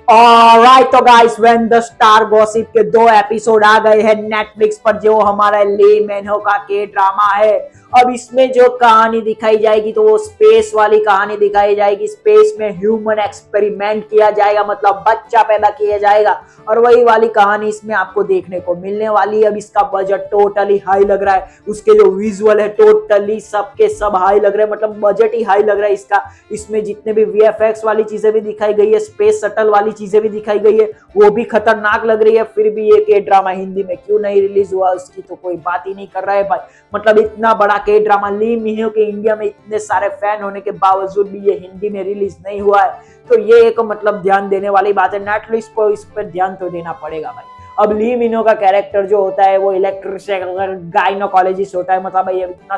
Alright तो guys, when the star gossip के 2 episode आ गए हैं नेटफ्लिक्स पर, जो हमारा ली मेनहो का के ड्रामा है। अब इसमें जो कहानी दिखाई जाएगी तो वो स्पेस वाली कहानी दिखाई जाएगी। स्पेस में ह्यूमन एक्सपेरिमेंट किया जाएगा, मतलब बच्चा पैदा किया जाएगा, और वही वाली कहानी इसमें आपको देखने को मिलने वाली है। अब इसका बजट टोटली हाई लग रहा है, उसके जो विजुअल है टोटली सबके सब हाई लग रहे हैं, मतलब बजट ही हाई लग रहा है इसका। इसमें जितने भी वीएफएक्स वाली चीजें भी दिखाई गई है, स्पेस शटल वाली चीजें भी दिखाई गई है, वो भी खतरनाक लग रही है। फिर भी ये के ड्रामा हिंदी में क्यों नहीं रिलीज हुआ उसकी तो कोई बात ही नहीं कर रहा है भाई। मतलब इतना बड़ा के ड्रामा ली मिहो के इंडिया में इतने सारे फैन होने के बावजूद भी ये हिंदी में रिलीज नहीं हुआ है, तो ये एक मतलब ध्यान देने वाली बात है। नेटफ्लिक्स को इस पर ध्यान तो देना पड़ेगा भाई। अब ली मिनो का कैरेक्टर जो होता है वो इलेक्ट्रिशियन गायनोकोलॉजिस्ट होता है। मतलब भाई इतना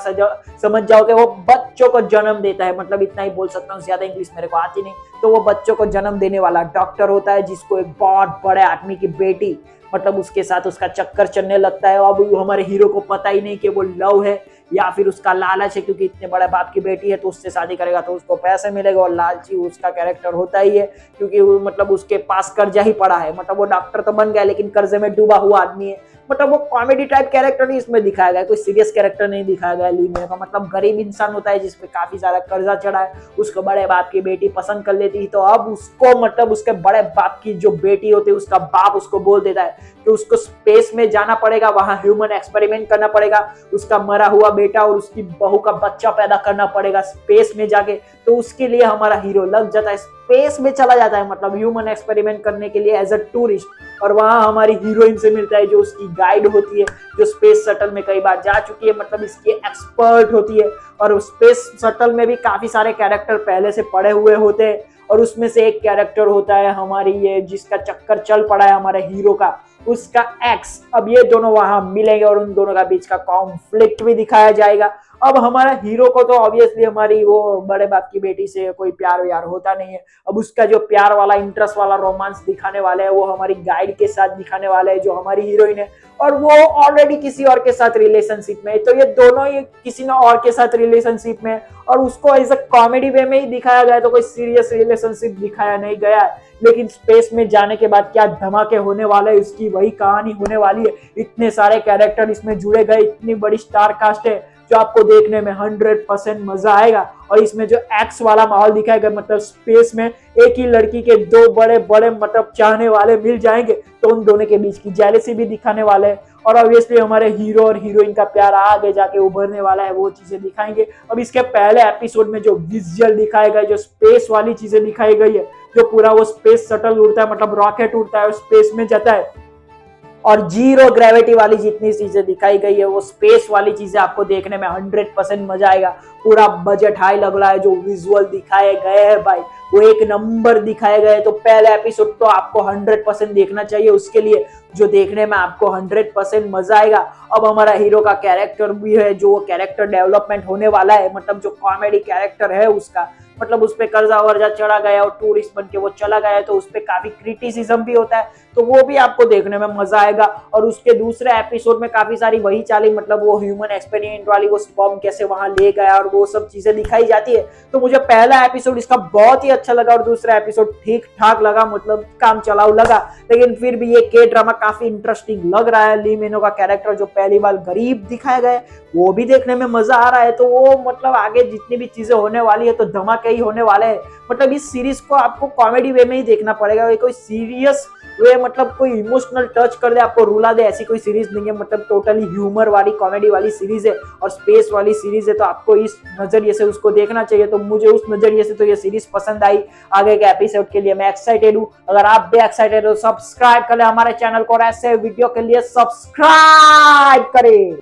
समझ जाओ कि वो बच्चों को जन्म देता है, मतलब इतना ही बोल सकता हूँ, ज्यादा इंग्लिश मेरे को आती नहीं। तो वो बच्चों को जन्म देने वाला डॉक्टर होता है, जिसको एक बहुत बड़े आदमी की बेटी, मतलब उसके साथ उसका चक्कर चलने लगता है। अब हमारे हीरो को पता ही नहीं कि वो लव है या फिर उसका लालच है, क्योंकि इतने बड़े बाप की बेटी है तो उससे शादी करेगा तो उसको पैसे मिलेगा, और लालची उसका कैरेक्टर होता ही है, क्योंकि वो मतलब उसके पास कर्जा ही पड़ा है। मतलब वो डॉक्टर तो बन गया लेकिन कर्जे में डूबा हुआ आदमी है। मतलब वो कॉमेडी टाइप कैरेक्टर ही इसमें दिखाया गया है, कोई सीरियस कैरेक्टर नहीं दिखाया गया ली मेरे का। मतलब गरीब इंसान होता है जिसपे काफी सारा कर्जा चढ़ा है, उसको बड़े बाप की बेटी पसंद कर लेती है, तो अब उसको मतलब उसके बड़े बाप की जो बेटी होती है उसका बाप उसको बोल देता है कि उसको स्पेस में जाना पड़ेगा, वहां ह्यूमन एक्सपेरिमेंट करना पड़ेगा, उसका मरा हुआ बेटा और उसकी बहू का बच्चा पैदा करना पड़ेगा स्पेस में जाके। तो उसके लिए हमारा हीरो लग जाता है, स्पेस में चला जाता है, मतलब ह्यूमन एक्सपेरिमेंट करने के लिए एज अ टूरिस्ट। और वहां हमारी हीरोइन से मिलता है जो उसकी गाइड होती है, जो स्पेस शटल में कई बार जा चुकी है, मतलब इसकी एक्सपर्ट होती है। और स्पेस शटल में भी काफी सारे कैरेक्टर पहले से पड़े हुए होते हैं, और उसमें से एक कैरेक्टर होता है हमारी ये जिसका चक्कर चल पड़ा है हमारे हीरो का, उसका एक्स। अब ये दोनों वहां मिलेंगे और उन दोनों का बीच का कॉन्फ्लिक्ट भी दिखाया जाएगा। अब हमारा हीरो को तो ऑब्वियसली हमारी वो बड़े बाप की बेटी से कोई प्यार व्यार होता नहीं है। अब उसका जो प्यार वाला इंटरेस्ट वाला रोमांस दिखाने वाले है वो हमारी गाइड के साथ दिखाने वाले है, जो हमारी हीरोइन है, और वो ऑलरेडी किसी और के साथ रिलेशनशिप में है। तो ये दोनों ही किसी न और के साथ रिलेशनशिप में, और उसको एज अ कॉमेडी वे में ही दिखाया गया है, तो कोई सीरियस रिलेशनशिप दिखाया नहीं गया है। लेकिन स्पेस में जाने के बाद क्या धमाके होने वाले हैं उसकी वही कहानी होने वाली है। इतने सारे कैरेक्टर इसमें जुड़े गए, इतनी बड़ी स्टार कास्ट है, जो आपको देखने में 100% मजा आएगा। और इसमें जो एक्स वाला माहौल दिखाया गया, मतलब स्पेस में एक ही लड़की के दो बड़े बड़े मतलब चाहने वाले मिल जाएंगे, तो उन दोनों के बीच की जेलसी भी दिखाने वाले हैं। और ऑब्वियसली हमारे हीरो और हीरोइन का प्यार आगे जाके उभरने वाला है, वो चीजें दिखाएंगे। अब इसके पहले एपिसोड में जो विजुअल दिखाए गए, जो स्पेस वाली चीजें दिखाई गई है, जो पूरा वो स्पेस शटल उड़ता है, मतलब रॉकेट उड़ता है और स्पेस में जाता है, और जीरो ग्रेविटी वाली जितनी चीजें दिखाई गई है, वो स्पेस वाली चीजें आपको देखने में 100% मजा आएगा। पूरा बजट हाई लग रहा है, जो विजुअल दिखाए गए हैं भाई वो एक नंबर दिखाए गए। तो पहले एपिसोड तो आपको 100% देखना चाहिए, उसके लिए जो देखने में आपको 100% मजा आएगा। अब हमारा हीरो का कैरेक्टर भी है, जो कैरेक्टर डेवलपमेंट होने वाला है, मतलब जो कॉमेडी कैरेक्टर है उसका, मतलब उस पर कर्जा वर्जा चढ़ा गया और टूरिस्ट बन के वो चला गया, तो उस पर काफी क्रिटिसिज्म भी होता है, तो वो भी आपको देखने में मजा आएगा। और उसके दूसरे एपिसोड में काफी सारी वही चाली, मतलब वो ह्यूमन एक्सपेरिमेंट वाली, वो स्पर्म कैसे वहां ले गया और वो सब चीजें दिखाई जाती है। तो मुझे पहला एपिसोड इसका बहुत ही अच्छा लगा और दूसरा एपिसोड ठीक ठाक लगा, मतलब काम चलाऊ लगा। लेकिन फिर भी ये के ड्रामा काफी इंटरेस्टिंग लग रहा है। ली मेनो का कैरेक्टर जो पहली बार गरीब दिखाया गया वो भी देखने में मजा आ रहा है। तो वो मतलब आगे जितनी भी चीजें होने वाली है तो धमाके ही होने वाले हैं। मतलब इस सीरीज को आपको कॉमेडी वे में ही देखना पड़ेगा, कोई सीरियस वे मतलब कोई इमोशनल टच कर दे आपको रुला दे ऐसी कोई सीरीज नहीं है। मतलब टोटली ह्यूमर वाली कॉमेडी वाली सीरीज है और स्पेस वाली सीरीज है, तो आपको इस नजरिए से उसको देखना चाहिए। तो मुझे उस नजरिए से तो ये सीरीज पसंद आई। आगे के एपिसोड के लिए मैं एक्साइटेड हूँ। अगर आप भी एक्साइटेड हो सब्सक्राइब कर ले हमारे चैनल को, और ऐसे वीडियो के लिए सब्सक्राइब करें।